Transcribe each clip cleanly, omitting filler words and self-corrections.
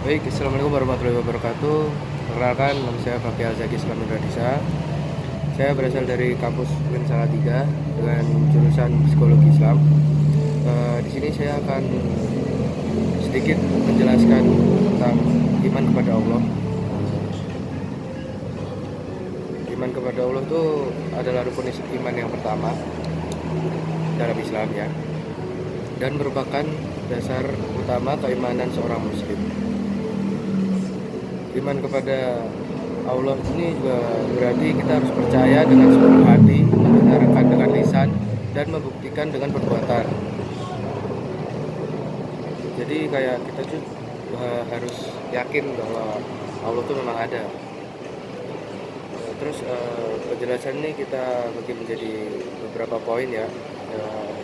Baik, Assalamualaikum warahmatullahi wabarakatuh. Perkenalkan, nama saya Fakih Al-Zaki Islam Indradisa. Saya berasal dari kampus UIN Salatiga dengan jurusan Psikologi Islam. Di sini saya akan sedikit menjelaskan tentang iman kepada Allah. Iman kepada Allah itu adalah rukun iman yang pertama dalam Islam ya, dan merupakan dasar utama keimanan seorang Muslim. Iman kepada Allah ini juga berarti kita harus percaya dengan seluruh hati, membenarkan dengan lisan, dan membuktikan dengan perbuatan. Jadi kayak kita tuh harus yakin bahwa Allah itu memang ada. Terus penjelasan ini kita bagi menjadi beberapa poin ya.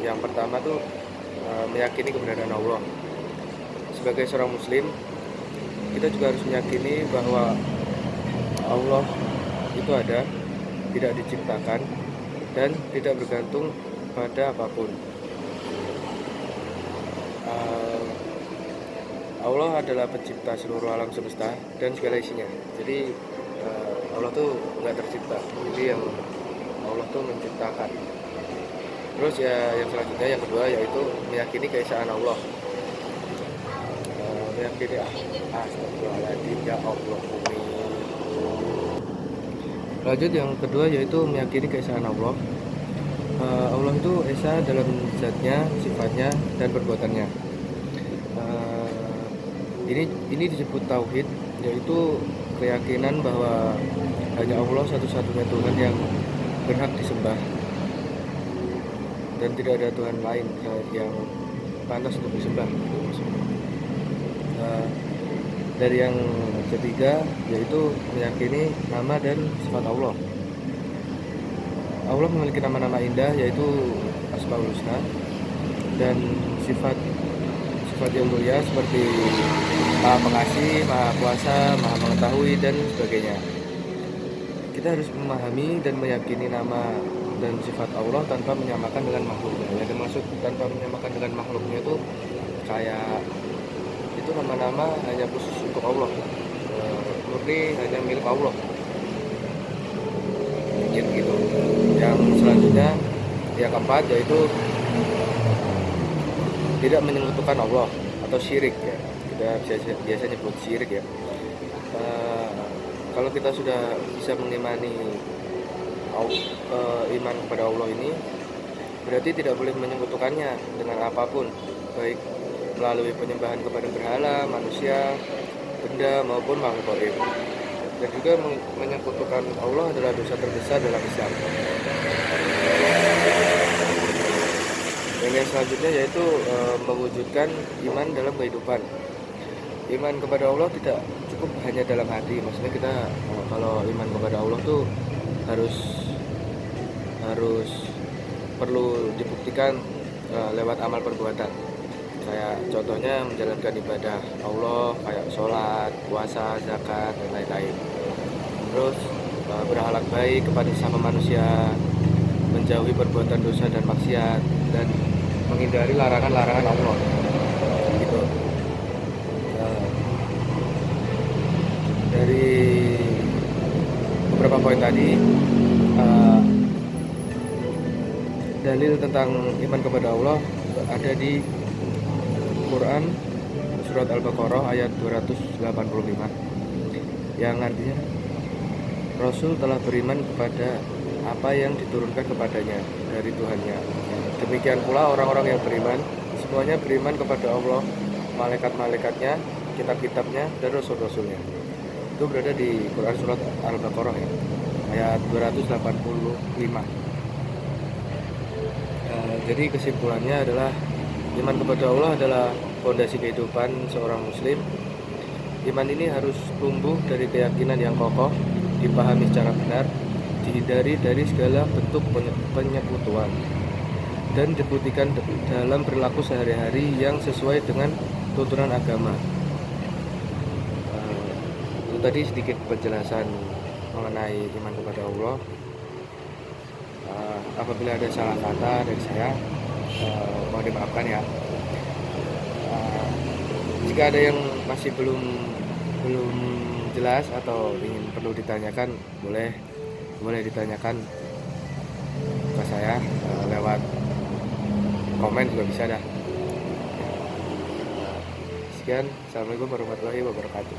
Yang pertama tuh meyakini keberadaan Allah. Sebagai seorang Muslim, kita juga harus meyakini bahwa Allah itu ada, tidak diciptakan, dan tidak bergantung pada apapun. Allah adalah pencipta seluruh alam semesta dan segala isinya. Jadi Allah tuh nggak tercipta, jadi yang Allah tuh menciptakan. Terus ya yang selanjutnya, yang kedua, yaitu meyakini keesaan Allah. Meyakini astagfirullahaladzim, ya Allah, umi. Lanjut, yang kedua yaitu meyakini keesaan Allah. Allah itu esa dalam zatnya, sifatnya, dan perbuatannya. Ini disebut tauhid, yaitu keyakinan bahwa hanya Allah satu-satunya Tuhan yang berhak disembah dan tidak ada Tuhan lain yang pantas untuk disembah. Dari yang ketiga yaitu meyakini nama dan sifat Allah. Allah memiliki nama-nama indah yaitu Asmaul Husna, dan sifat yang mulia seperti Maha Pengasih, Maha Kuasa, Maha Mengetahui, dan sebagainya. Kita harus memahami dan meyakini nama dan sifat Allah tanpa menyamakan dengan makhluknya. Yang dimaksud tanpa menyamakan dengan makhluknya itu kayak itu nama-nama hanya khusus untuk Allah, murni hanya milik Allah. Gitu. Yang selanjutnya, yang keempat, yaitu tidak menyekutukan Allah atau syirik ya. Kita biasa nyebut syirik ya. Kalau kita sudah bisa mengimani iman kepada Allah ini, berarti tidak boleh menyekutukannya dengan apapun, baik melalui penyembahan kepada berhala, manusia, benda, maupun makhluk gaib. Dan juga menyekutukan Allah adalah dosa terbesar dalam Islam. Dan yang selanjutnya yaitu mewujudkan iman dalam kehidupan. Iman kepada Allah tidak cukup hanya dalam hati. Maksudnya kita kalau iman kepada Allah tuh harus perlu dibuktikan lewat amal perbuatan. Kayak contohnya menjalankan ibadah Allah kayak sholat, puasa, zakat, dan lain-lain. Terus berakhlak baik kepada sesama manusia, menjauhi perbuatan dosa dan maksiat, dan menghindari larangan-larangan Allah. Gitu. Dari beberapa poin tadi, dalil tentang iman kepada Allah ada di Quran surat Al-Baqarah ayat 285, yang artinya Rasul telah beriman kepada apa yang diturunkan kepadanya dari Tuhannya. Demikian pula orang-orang yang beriman, semuanya beriman kepada Allah, malaikat-malaikatnya, kitab-kitabnya, dan rasul-rasulnya. Itu berada di Quran surat Al-Baqarah ya, ayat 285. Jadi kesimpulannya adalah iman kepada Allah adalah fondasi kehidupan seorang muslim. Iman ini harus tumbuh dari keyakinan yang kokoh, dipahami secara benar, dihindari dari segala bentuk penyekutuan, dan dibuktikan dalam perilaku sehari-hari yang sesuai dengan tuntunan agama. Itu tadi sedikit penjelasan mengenai iman kepada Allah. Apabila ada salah kata dari saya, mohon dimaafkan ya. Jika ada yang masih belum belum jelas atau ingin perlu ditanyakan, boleh ditanyakan ke saya lewat komen juga bisa dah. Sekian, assalamualaikum warahmatullahi wabarakatuh.